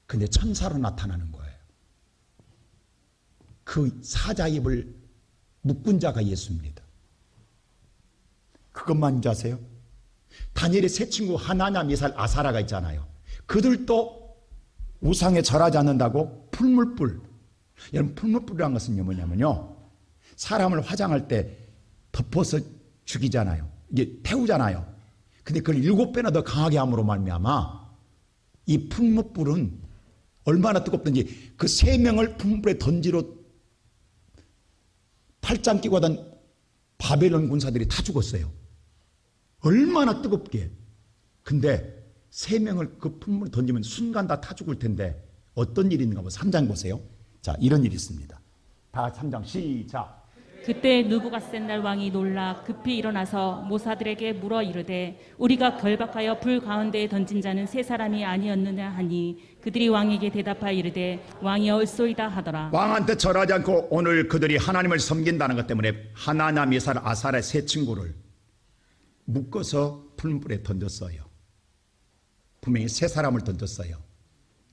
근데 천사로 나타나는 거예요. 그 사자 입을 묶은 자가 예수입니다. 그것만 아세요? 다니엘의 세 친구 하나냐, 미사엘, 아사라가 있잖아요. 그들도 우상에 절하지 않는다고 풀물불. 여러분, 풀물불이라는 것은 뭐냐면요, 사람을 화장할 때 덮어서 죽이잖아요. 이게 태우잖아요. 근데 그걸 7배나 더 강하게 함으로 말미암아 이 풀물불은 얼마나 뜨겁든지 그 3명을 풀물불에 던지러 팔짱 끼고 하던 바벨론 군사들이 다 죽었어요. 얼마나 뜨겁게. 근데 3명을 그 풀물에 던지면 순간 다 타 죽을 텐데 어떤 일이 있는가 보세요. 3장 보세요. 자, 이런 일이 있습니다. 다 3장 시작. 그때 느부갓셋날 왕이 놀라 급히 일어나서 모사들에게 물어 이르되 우리가 결박하여 불 가운데에 던진 자는 세 사람이 아니었느냐 하니 그들이 왕에게 대답하여 이르되 왕이 옳소이다 하더라. 왕한테 절하지 않고 오늘 그들이 하나님을 섬긴다는 것 때문에 하나냐, 미사엘, 아사라의 세 친구를 묶어서 풀물에 던졌어요. 분명히 세 사람을 던졌어요.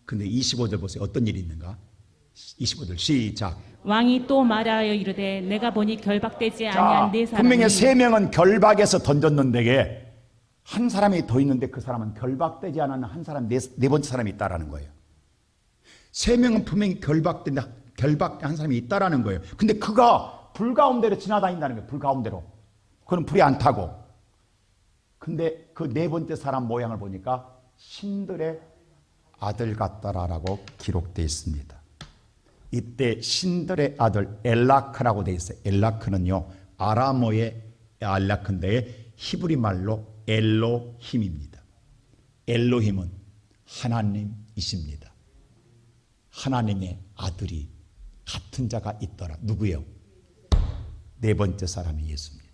근데 25절 보세요. 어떤 일이 있는가? 25절 시작. 왕이 또 말하여 이르되 내가 보니 결박되지 아니한 네 사람이. 분명히 3명은 결박에서 던졌는데 한 사람이 더 있는데 그 사람은 결박되지 않은 한 사람, 네 번째 사람이 있다라는 거예요. 3명은 분명히 결박된 한 사람이 있다라는 거예요. 근데 그가 불 가운데로 지나다닌다는 거예요. 불 가운데로. 그는 불이 안 타고. 근데 그 네 번째 사람 모양을 보니까 신들의 아들 같더라라고 기록되어 있습니다. 이때 신들의 아들 엘라크라고 되어 있어요. 엘라크는요, 아람어의 엘라크인데 히브리 말로 엘로힘입니다. 엘로힘은 하나님이십니다. 하나님의 아들이 같은 자가 있더라. 누구예요? 네 번째 사람이 예수입니다.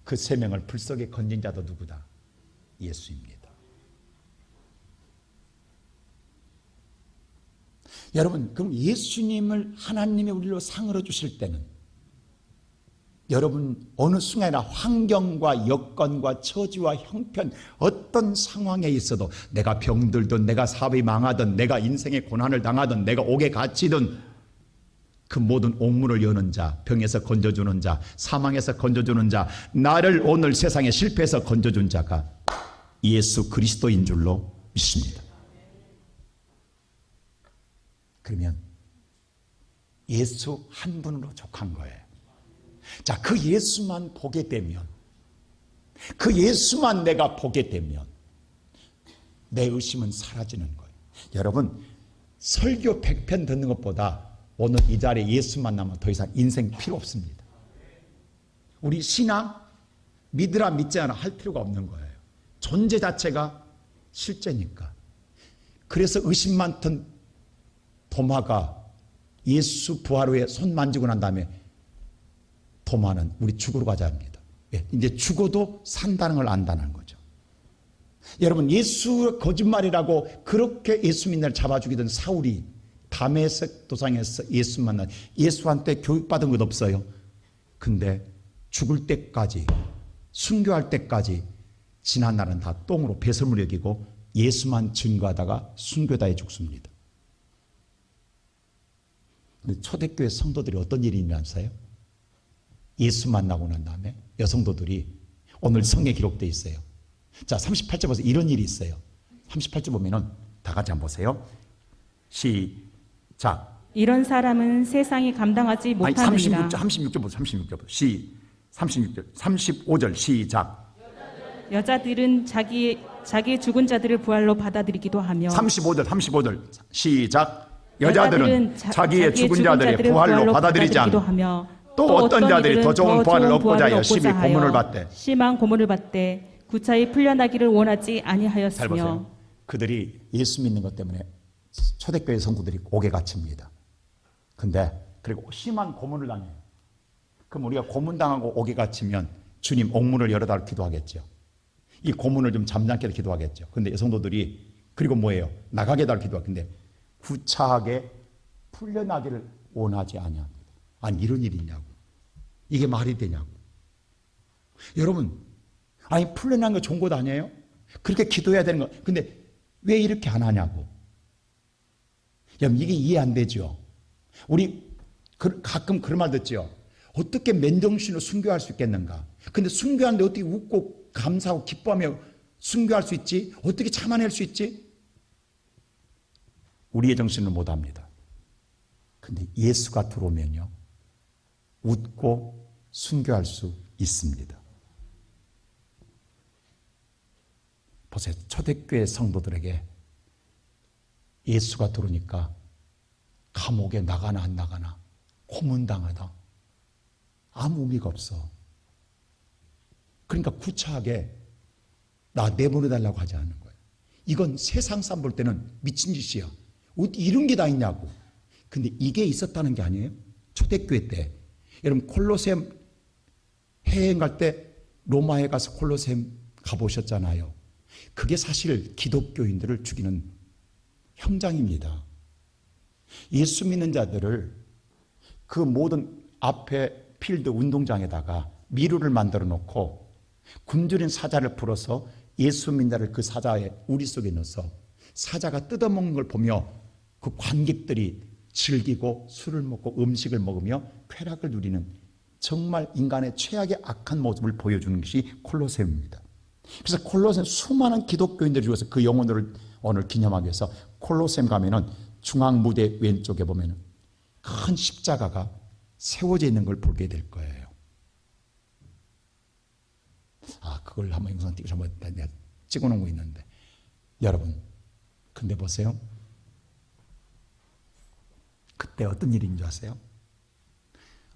그 세 명을 불 속에 건진 자도 누구다? 예수입니다. 여러분, 그럼 예수님을 하나님이 우리로 상으로 주실 때는 여러분 어느 순간이나 환경과 여건과 처지와 형편 어떤 상황에 있어도 내가 병들든 내가 사업이 망하든 내가 인생의 고난을 당하든 내가 옥에 갇히든 그 모든 옥문을 여는 자, 병에서 건져주는 자, 사망에서 건져주는 자, 나를 오늘 세상에 실패해서 건져준 자가 예수 그리스도인 줄로 믿습니다. 그러면 예수 한 분으로 족한 거예요. 자, 그 예수만 보게 되면, 그 예수만 내가 보게 되면 내 의심은 사라지는 거예요. 여러분, 설교 100편 듣는 것보다 오늘 이 자리에 예수 만나면 더 이상 인생 필요 없습니다. 우리 신앙 믿으라 믿지 않아 할 필요가 없는 거예요. 존재 자체가 실제니까. 그래서 의심 많던 도마가 예수 부활 후에 손 만지고 난 다음에 도마는 우리 죽으러 가자 합니다. 이제 죽어도 산다는 걸 안다는 거죠. 여러분, 예수 거짓말이라고 그렇게 예수 믿는 잡아 죽이던 사울이 다메섹 도상에서 예수 만나 예수한테 교육받은 것 없어요. 근데 죽을 때까지 순교할 때까지 지난 날은 다 똥으로 배설물 여기고 예수만 증거하다가 순교다에 죽습니다. 근데 초대교회 성도들이 어떤 일이 일어났어요? 예수 만나고 난 다음에 여성도들이 오늘 성경에 기록되어 있어요. 자, 38절 보세요. 이런 일이 있어요. 38절 보면은 다 같이 한번 보세요. 시작. 이런 사람은 세상이 감당하지 못하느니라. 36절 보세요. 36절. 35절 시작. 여자들은 자기의 죽은 자들을 부활로 받아들이기도 하며 35절 시작. 여자들은 자기의 죽은 자들의 부활로 받아들이지 않으며 또 어떤 자들이 더 좋은 부활을 얻고자 하여 심히 고문을 받되 심한 고문을 받되 구차히 풀려나기를 원하지 잘 아니하였으며. 보세요. 그들이 예수 믿는 것 때문에 초대교회 성도들이 옥에 갇힙니다. 근데 그리고 심한 고문을 당해요. 그럼 우리가 고문당하고 옥에 갇히면 주님 옥문을 열어달라고 기도하겠죠. 이 고문을 좀 잠잠게 기도하겠죠. 근데 성도들이 그리고 뭐예요? 나가게 해달라고 기도하겠는데 구차하게 풀려나기를 원하지 아니합니다. 아니, 이런 일이 있냐고. 이게 말이 되냐고. 여러분, 아니 풀려난 거 좋은 것 아니에요? 그렇게 기도해야 되는 거. 근데 왜 이렇게 안 하냐고. 여러분, 이게 이해 안 되죠. 우리 가끔 그런 말 듣죠. 어떻게 맨정신으로 순교할 수 있겠는가. 근데 순교하는데 어떻게 웃고 감사하고 기뻐하며 순교할 수 있지? 어떻게 참아낼 수 있지? 우리의 정신을 못합니다. 근데 예수가 들어오면요, 웃고 순교할 수 있습니다. 보세요. 초대교회 성도들에게 예수가 들어오니까 감옥에 나가나 안 나가나 고문당하다. 아무 의미가 없어. 그러니까 구차하게 나 내보내달라고 하지 않는 거예요. 이건 세상 사람 볼 때는 미친 짓이야. 어디 이런 게 다 있냐고. 근데 이게 있었다는 게 아니에요. 초대교회 때. 여러분, 콜로세움 해행 갈 때 로마에 가서 콜로세움 가보셨잖아요. 그게 사실 기독교인들을 죽이는 형장입니다. 예수 믿는 자들을 그 모든 앞에 필드 운동장에다가 미루를 만들어 놓고 굶주린 사자를 풀어서 예수 믿는 자를 그 사자의 우리 속에 넣어서 사자가 뜯어먹는 걸 보며 그 관객들이 즐기고 술을 먹고 음식을 먹으며 쾌락을 누리는 정말 인간의 최악의 악한 모습을 보여주는 것이 콜로세움입니다. 그래서 콜로세움 수많은 기독교인들이 죽어서 그 영혼들을 오늘 기념하기 위해서 콜로세움 가면은 중앙 무대 왼쪽에 보면은 큰 십자가가 세워져 있는 걸 보게 될 거예요. 그걸 한번 영상 찍어서 한번 내가 찍어놓은 거 있는데, 여러분, 근데 보세요. 그때 어떤 일인 줄 아세요?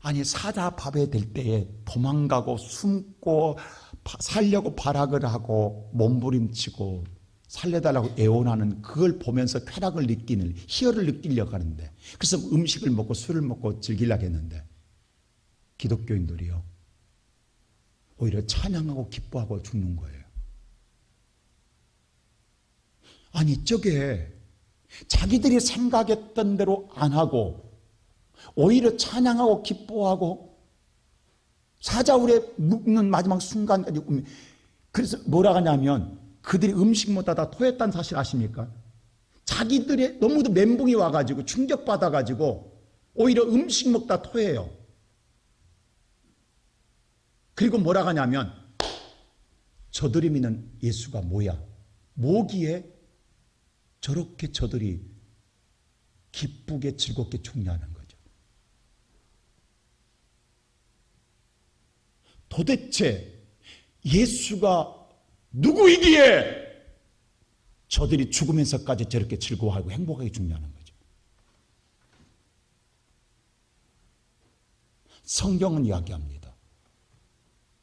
아니 사자밥에 될 때에 도망가고 숨고 살려고 발악을 하고 몸부림치고 살려달라고 애원하는 그걸 보면서 쾌락을 느끼는 희열을 느끼려고 하는데, 그래서 음식을 먹고 술을 먹고 즐기려고 했는데 기독교인들이요 오히려 찬양하고 기뻐하고 죽는 거예요. 아니 저게 자기들이 생각했던 대로 안 하고 오히려 찬양하고 기뻐하고 사자울에 묵는 마지막 순간까지. 그래서 뭐라 하냐면 그들이 음식 먹다 다 토했다는 사실 아십니까? 자기들이 너무도 멘붕이 와가지고 충격받아가지고 오히려 음식 먹다 토해요. 그리고 뭐라 하냐면 저들이 믿는 예수가 뭐야? 뭐기에 저렇게 저들이 기쁘게 즐겁게 죽냐는 거죠. 도대체 예수가 누구이기에 저들이 죽으면서까지 저렇게 즐거워하고 행복하게 죽냐는 거죠. 성경은 이야기합니다.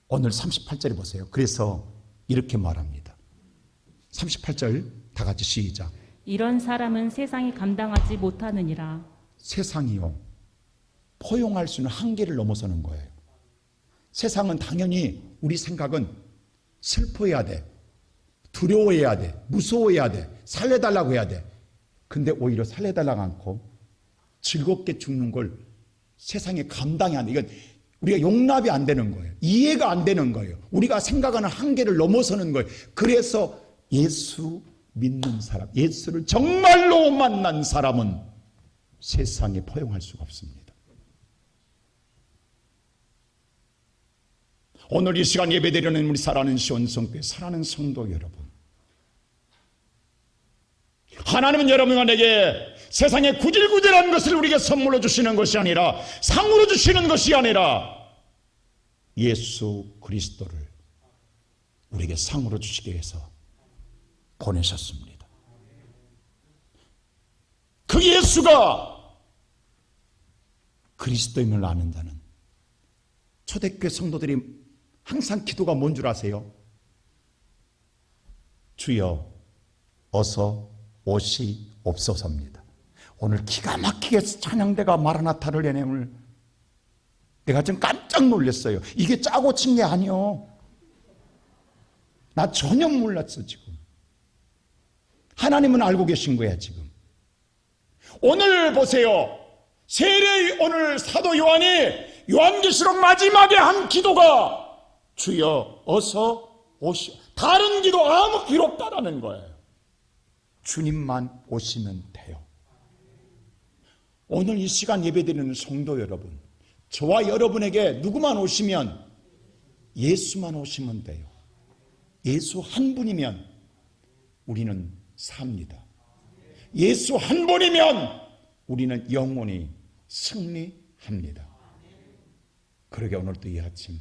오늘 38절에 보세요. 그래서 이렇게 말합니다. 38절 다 같이 시작. 이런 사람은 세상이 감당하지 못하느니라. 세상이요 포용할 수 있는 한계를 넘어서는 거예요. 세상은 당연히 우리 생각은 슬퍼해야 돼, 두려워해야 돼, 무서워해야 돼, 살려달라고 해야 돼. 근데 오히려 살려달라고 않고 즐겁게 죽는 걸 세상에 감당이 안 돼. 이건 우리가 용납이 안 되는 거예요. 이해가 안 되는 거예요. 우리가 생각하는 한계를 넘어서는 거예요. 그래서 예수 믿는 사람, 예수를 정말로 만난 사람은 세상에 포용할 수가 없습니다. 오늘 이 시간 예배드리는 우리 사랑하는 시온성교회 사랑하는 성도 여러분, 하나님은 여러분에게 세상에 구질구질한 것을 우리에게 선물로 주시는 것이 아니라, 상으로 주시는 것이 아니라 예수 그리스도를 우리에게 상으로 주시기 위해서 보내셨습니다. 그 예수가 그리스도임을 아는 자는, 초대교회 성도들이 항상 기도가 뭔 줄 아세요? 주여 어서 오시옵소서입니다. 오늘 기가 막히게 찬양대가 마라나타를 내냄을 내가 좀 깜짝 놀랐어요. 이게 짜고 친 게 아니요. 나 전혀 몰랐어. 지금 하나님은 알고 계신 거야. 지금 오늘 보세요. 세례 오늘 사도 요한이 요한계시록 마지막에 한 기도가 주여 어서 오시오. 다른 기도 아무 필요 없다라는 거예요. 주님만 오시면 돼요. 오늘 이 시간 예배드리는 성도 여러분, 저와 여러분에게 누구만 오시면, 예수만 오시면 돼요. 예수 한 분이면 우리는 삽니다. 예수 한 분이면 우리는 영원히 승리합니다. 그러게 오늘도 이 아침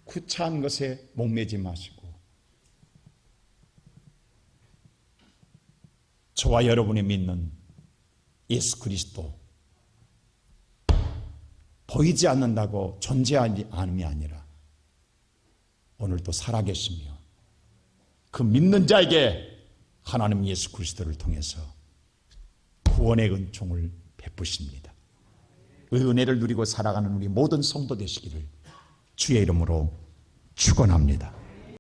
구차한 것에 목매지 마시고 저와 여러분이 믿는 예수 그리스도, 보이지 않는다고 존재하지 않음이 아니라 오늘도 살아계시며 그 믿는 자에게 하나님 예수 그리스도를 통해서 구원의 은총을 베푸십니다. 그 은혜를 누리고 살아가는 우리 모든 성도 되시기를 주의 이름으로 축원합니다.